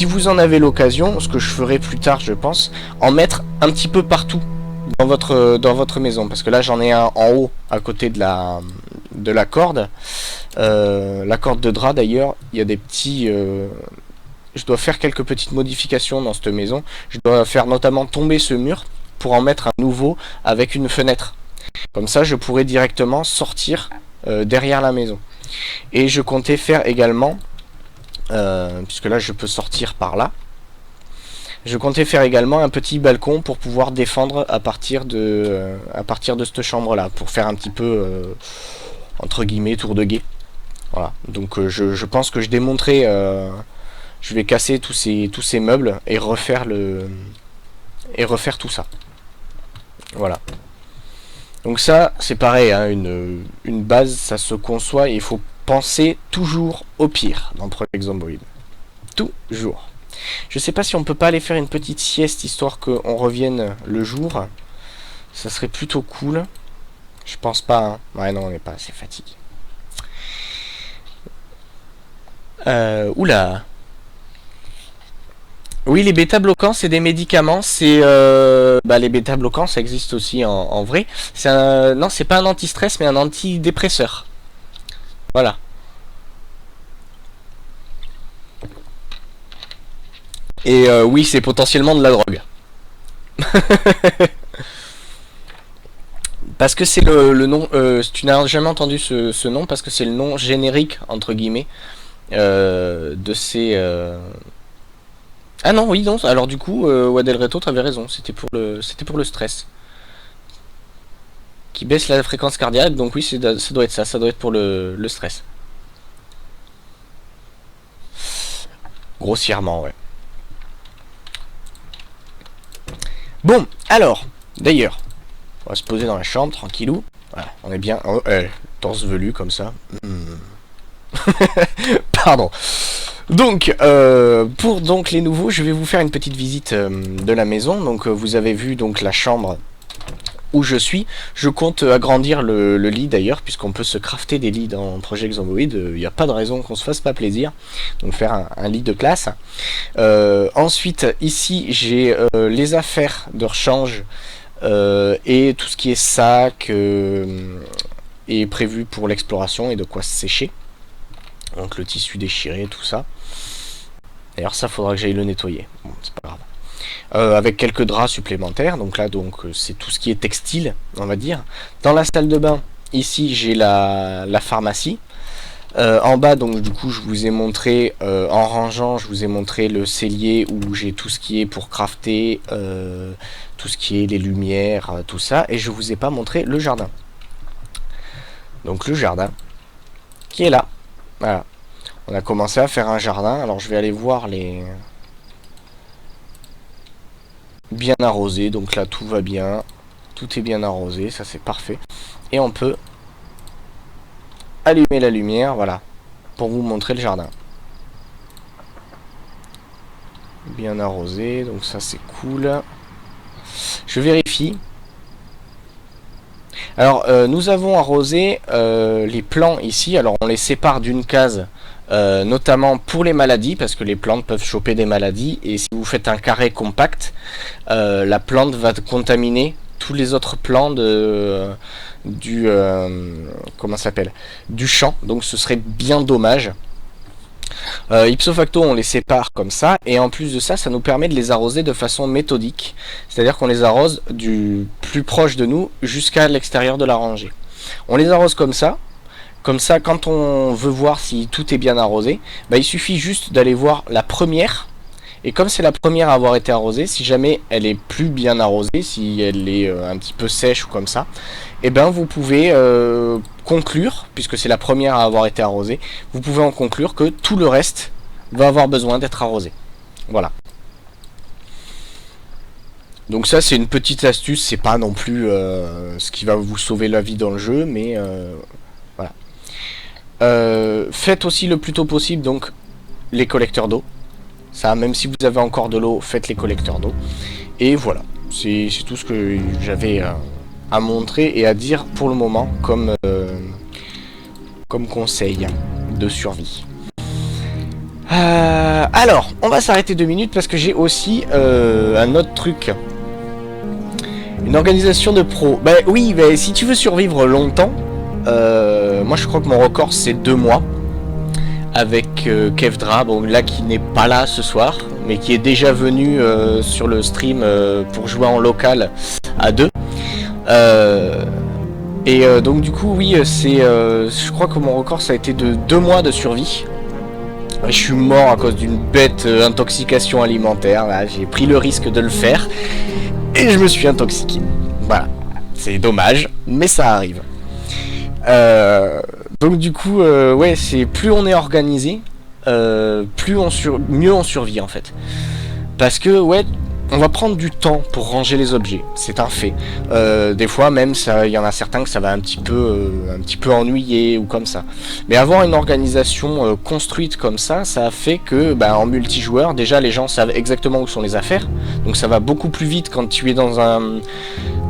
si vous en avez l'occasion, ce que je ferai plus tard je pense, en mettre un petit peu partout dans votre maison. Parce que là j'en ai un en haut à côté de la corde. La corde de drap d'ailleurs, il y a des petits... je dois faire quelques petites modifications dans cette maison. Je dois faire notamment tomber ce mur pour en mettre un nouveau avec une fenêtre. Comme ça je pourrais directement sortir derrière la maison. Et je comptais faire également, puisque là je peux sortir par là, je comptais faire également un petit balcon pour pouvoir défendre à partir de cette chambre là, pour faire un petit peu entre guillemets tour de guet. Voilà, donc je pense que je démonterai, je vais casser tous ces meubles et refaire tout ça. Voilà. Donc ça, c'est pareil, hein, une base, ça se conçoit et il faut penser toujours au pire dans Project Zomboid. Toujours. Je sais pas si on peut pas aller faire une petite sieste histoire qu'on revienne le jour. Ça serait plutôt cool. Je pense pas, hein. Ouais, non, on n'est pas assez fatigué. Oula. Oui, les bêta-bloquants, c'est des médicaments. C'est les bêta-bloquants, ça existe aussi en vrai. Non, c'est pas un anti-stress, mais un antidépresseur. Voilà. Et oui, c'est potentiellement de la drogue. Parce que c'est le nom... tu n'as jamais entendu ce nom, parce que c'est le nom générique, entre guillemets, de ces... Ah non, oui, non. Alors du coup, Wadel Reto, t'avais raison. C'était pour le stress. Qui baisse la fréquence cardiaque, donc oui, ça doit être ça. Ça doit être pour le stress. Grossièrement, ouais. Bon, alors, d'ailleurs, on va se poser dans la chambre, tranquillou. Voilà, on est bien... Oh, torse velu, comme ça. Pardon. Donc, pour donc les nouveaux, je vais vous faire une petite visite de la maison. Donc, vous avez vu donc la chambre où je suis. Je compte agrandir le lit d'ailleurs, puisqu'on peut se crafter des lits dans Project Zomboid. Il n'y a pas de raison qu'on se fasse pas plaisir. Donc, faire un lit de classe. Ensuite, ici, j'ai les affaires de rechange et tout ce qui est sac est prévu pour l'exploration et de quoi se sécher. Donc, le tissu déchiré, tout ça. D'ailleurs, ça faudra que j'aille le nettoyer. Bon, c'est pas grave. Avec quelques draps supplémentaires. Donc là, c'est tout ce qui est textile, on va dire. Dans la salle de bain, ici, j'ai la pharmacie. En bas, donc du coup, je vous ai montré, en rangeant, je vous ai montré le cellier où j'ai tout ce qui est pour crafter, tout ce qui est les lumières, tout ça. Et je vous ai pas montré le jardin. Donc le jardin, qui est là. Voilà. On a commencé à faire un jardin. Alors je vais aller voir les... Bien arrosé. Donc là tout va bien. Tout est bien arrosé. Ça c'est parfait. Et on peut allumer la lumière. Voilà. Pour vous montrer le jardin. Bien arrosé. Donc ça c'est cool. Je vérifie. Alors nous avons arrosé les plants ici. Alors on les sépare d'une case. Notamment pour les maladies, parce que les plantes peuvent choper des maladies, et si vous faites un carré compact, la plante va contaminer tous les autres plants du champ, donc ce serait bien dommage. Ipso facto on les sépare comme ça, et en plus de ça, ça nous permet de les arroser de façon méthodique, c'est à dire qu'on les arrose du plus proche de nous jusqu'à l'extérieur de la rangée. On les arrose comme ça. Comme ça, quand on veut voir si tout est bien arrosé, il suffit juste d'aller voir la première. Et comme c'est la première à avoir été arrosée, si jamais elle est plus bien arrosée, si elle est un petit peu sèche ou comme ça, vous pouvez conclure, puisque c'est la première à avoir été arrosée, vous pouvez en conclure que tout le reste va avoir besoin d'être arrosé. Voilà. Donc ça, c'est une petite astuce, c'est pas non plus ce qui va vous sauver la vie dans le jeu, mais... voilà. Faites aussi le plus tôt possible donc les collecteurs d'eau. Ça, même si vous avez encore de l'eau, faites les collecteurs d'eau. Et voilà, c'est tout ce que j'avais à montrer et à dire pour le moment comme conseil de survie. Alors, on va s'arrêter 2 minutes parce que j'ai aussi un autre truc. Une organisation de pros. Bah oui, bah, si tu veux survivre longtemps, moi je crois que mon record c'est 2 mois. Avec Kevdra, bon là qui n'est pas là ce soir, mais qui est déjà venu sur le stream pour jouer en local à 2. Donc du coup oui, je crois que mon record ça a été de 2 mois de survie. Je suis mort à cause d'une bête intoxication alimentaire, là j'ai pris le risque de le faire et je me suis intoxiqué. Voilà, c'est dommage, mais ça arrive. Donc du coup, ouais, c'est plus on est organisé, mieux on survit en fait. Parce que ouais, on va prendre du temps pour ranger les objets, c'est un fait. Des fois même, il y en a certains que ça va un petit peu ennuyer ou comme ça. Mais avoir une organisation construite comme ça a fait que, en multijoueur, déjà les gens savent exactement où sont les affaires. Donc ça va beaucoup plus vite quand tu es dans un...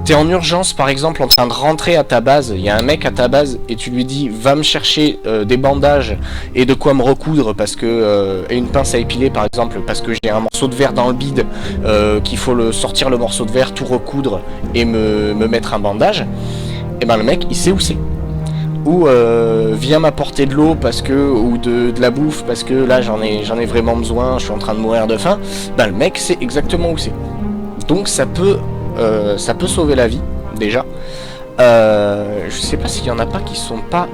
T'es en urgence par exemple en train de rentrer à ta base, il y a un mec à ta base et tu lui dis va me chercher des bandages et de quoi me recoudre parce que et une pince à épiler par exemple parce que j'ai un morceau de verre dans le bide qu'il faut sortir le morceau de verre, tout recoudre et me mettre un bandage, et le mec il sait où c'est. Ou viens m'apporter de l'eau parce que ou de la bouffe parce que là j'en ai vraiment besoin, je suis en train de mourir de faim, le mec sait exactement où c'est. Donc ça peut sauver la vie, déjà. Je sais pas s'il y en a pas qui sont pas...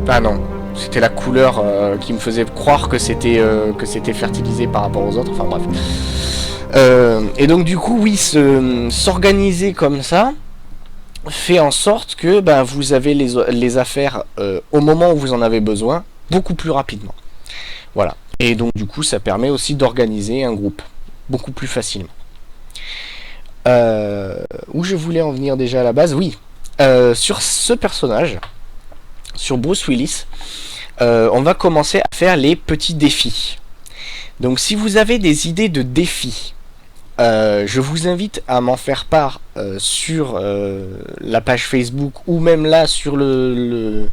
Ah non, c'était la couleur qui me faisait croire que c'était fertilisé par rapport aux autres, enfin bref. Et donc du coup, oui, s'organiser comme ça fait en sorte que vous avez les affaires au moment où vous en avez besoin, beaucoup plus rapidement. Voilà. Et donc du coup, ça permet aussi d'organiser un groupe beaucoup plus facilement. Où je voulais en venir déjà à la base, oui, sur ce personnage, sur Bruce Willis, on va commencer à faire les petits défis. Donc si vous avez des idées de défis, je vous invite à m'en faire part sur la page Facebook ou même là sur le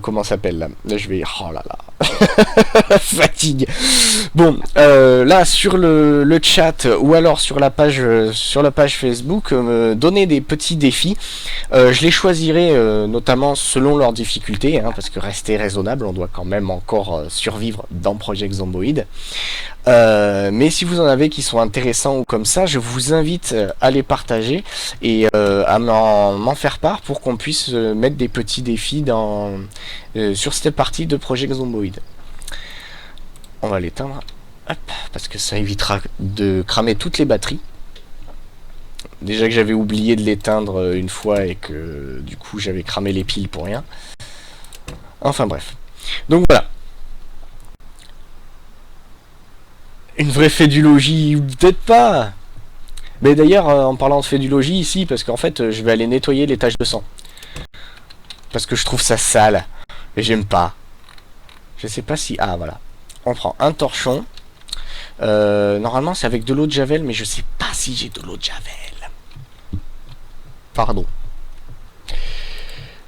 comment s'appelle là je vais... Oh là là. Fatigue. Bon, là sur le chat ou alors sur la page Facebook, donner des petits défis. Je les choisirai notamment selon leur difficulté, parce que rester raisonnable, on doit quand même encore survivre dans Project Zomboid. Mais si vous en avez qui sont intéressants ou comme ça, je vous invite à les partager et à m'en faire part pour qu'on puisse mettre des petits défis sur cette partie de Project Zomboid. On va l'éteindre, hop, parce que ça évitera de cramer toutes les batteries. Déjà que j'avais oublié de l'éteindre une fois et que du coup j'avais cramé les piles pour rien. Enfin bref. Donc voilà. Une vraie fédulogie, peut-être pas. Mais d'ailleurs, en parlant de fédulogie ici, parce qu'en fait, je vais aller nettoyer les taches de sang. Parce que je trouve ça sale. Et j'aime pas. Je sais pas si... Ah, voilà. On prend un torchon. Normalement, c'est avec de l'eau de javel, mais je sais pas si j'ai de l'eau de javel. Pardon.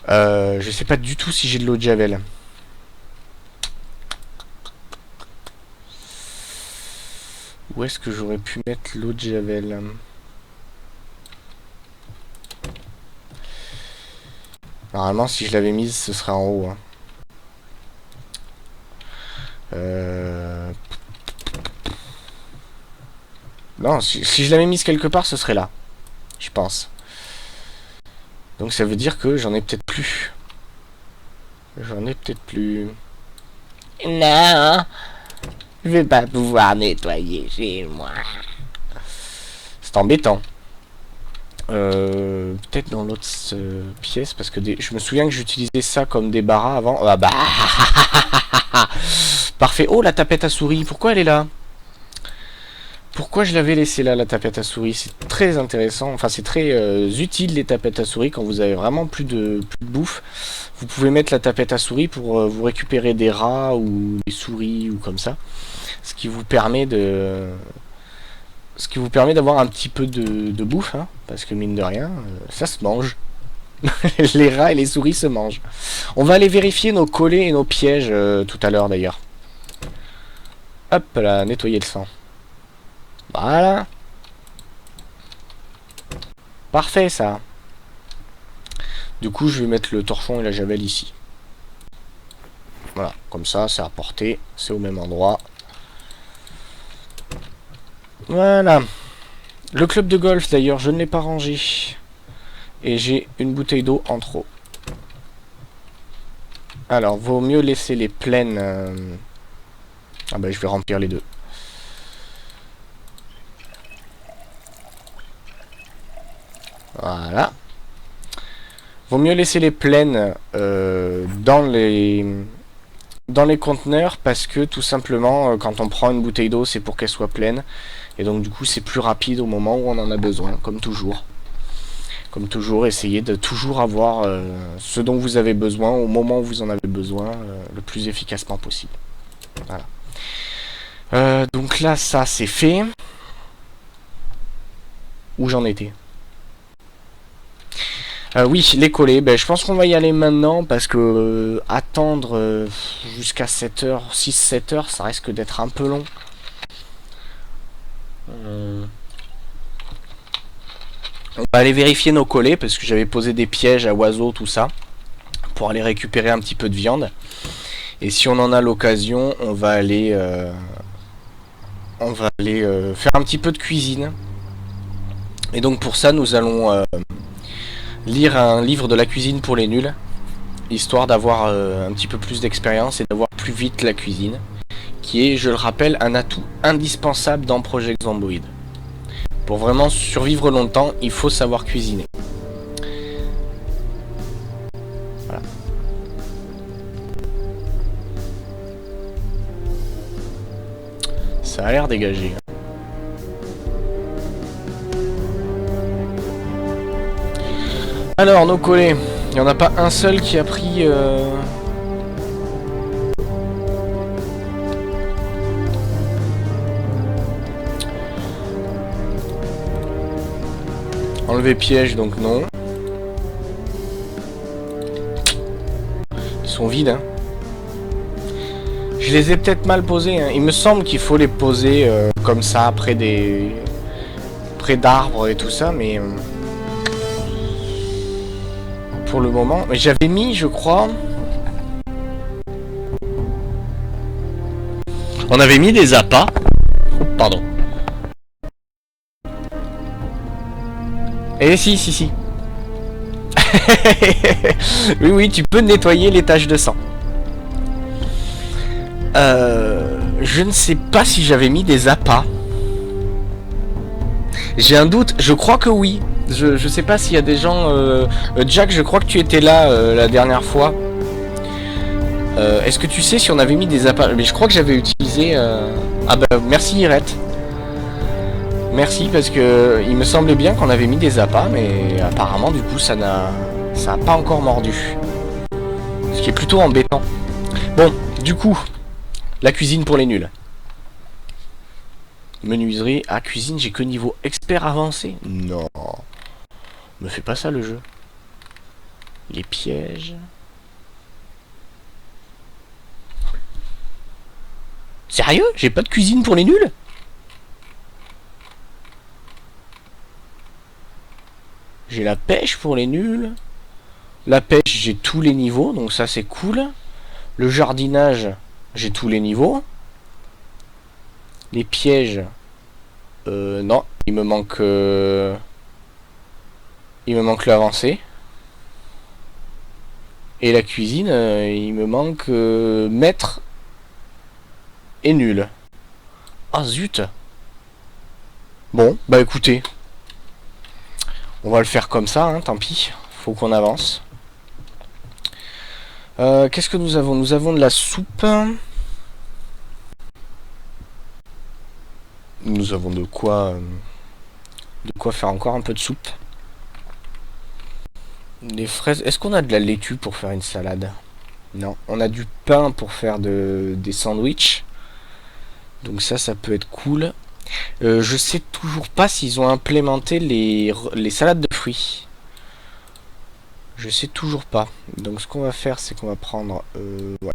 Je sais pas du tout si j'ai de l'eau de javel. Où est-ce que j'aurais pu mettre l'eau de javel? Normalement, si je l'avais mise, ce serait en haut. Non, si je l'avais mise quelque part, ce serait là. Je pense. Donc ça veut dire que j'en ai peut-être plus. J'en ai peut-être plus. Non, je vais pas pouvoir nettoyer chez moi. C'est embêtant. Peut-être dans l'autre pièce, parce que je me souviens que j'utilisais ça comme débarras avant. Ah bah parfait. Oh, la tapette à souris, pourquoi elle est là? Pourquoi je l'avais laissé là, la tapette à souris? C'est très intéressant, enfin c'est très utile les tapettes à souris quand vous avez vraiment plus de bouffe. Vous pouvez mettre la tapette à souris pour vous récupérer des rats ou des souris ou comme ça. Ce qui vous permet d'avoir un petit peu de bouffe, parce que mine de rien, ça se mange. Les rats et les souris se mangent. On va aller vérifier nos collets et nos pièges tout à l'heure d'ailleurs. Hop là, nettoyer le sang. Voilà. Parfait ça. Du coup, je vais mettre le torchon et la javel ici. Voilà, comme ça, c'est à portée, c'est au même endroit. Voilà. Le club de golf, d'ailleurs, je ne l'ai pas rangé. Et j'ai une bouteille d'eau en trop. Alors, vaut mieux laisser les plaines... Ah bah, je vais remplir les deux. Voilà. Vaut mieux laisser les plaines dans les conteneurs parce que tout simplement quand on prend une bouteille d'eau c'est pour qu'elle soit pleine et donc du coup c'est plus rapide au moment où on en a besoin, comme toujours. Comme toujours, essayez de toujours avoir ce dont vous avez besoin au moment où vous en avez besoin le plus efficacement possible. Voilà. Donc là ça c'est fait. Où j'en étais? Oui, les collets, ben, je pense qu'on va y aller maintenant parce que attendre jusqu'à 7h, 6-7h, ça risque d'être un peu long. On va aller vérifier nos collets parce que j'avais posé des pièges à oiseaux, tout ça, pour aller récupérer un petit peu de viande. Et si on en a l'occasion, on va aller faire un petit peu de cuisine. Et donc pour ça, nous allons... lire un livre de la cuisine pour les nuls, histoire d'avoir un petit peu plus d'expérience et d'avoir plus vite la cuisine, qui est, je le rappelle, un atout indispensable dans Project Zomboid. Pour vraiment survivre longtemps, il faut savoir cuisiner. Voilà. Ça a l'air dégagé. Alors, nos collets. Il n'y en a pas un seul qui a pris... Enlever piège, donc non. Ils sont vides, hein. Je les ai peut-être mal posés, hein. Il me semble qu'il faut les poser comme ça, près d'arbres et tout ça, mais... pour le moment... Mais j'avais mis, je crois... On avait mis des appâts. Pardon. Eh si. Oui, tu peux nettoyer les taches de sang. Je ne sais pas si j'avais mis des appâts. J'ai un doute, je crois que oui. Je sais pas s'il y a des gens... Jack, je crois que tu étais là la dernière fois. Est-ce que tu sais si on avait mis des appâts? Mais je crois que j'avais utilisé... Ah bah merci Irette. Merci parce que il me semblait bien qu'on avait mis des appâts, mais apparemment du coup ça a pas encore mordu. Ce qui est plutôt embêtant. Bon, du coup, la cuisine pour les nuls. Menuiserie, cuisine, j'ai que niveau expert avancé. Non. Me fais pas ça le jeu. Les pièges. Sérieux? J'ai pas de cuisine pour les nuls? J'ai la pêche pour les nuls. La pêche, j'ai tous les niveaux, donc ça c'est cool. Le jardinage, j'ai tous les niveaux. Les pièges, non, il me manque l'avancée. Et la cuisine, il me manque maître et nul. Ah zut. Bon, bah écoutez. On va le faire comme ça, hein, tant pis. Faut qu'on avance. Qu'est-ce que nous avons? Nous avons de la soupe. Nous avons de quoi faire encore un peu de soupe. Des fraises. Est-ce qu'on a de la laitue pour faire une salade? Non. On a du pain pour faire des sandwichs. Donc ça peut être cool. Je sais toujours pas s'ils ont implémenté les salades de fruits. Je sais toujours pas. Donc ce qu'on va faire, c'est qu'on va prendre... voilà.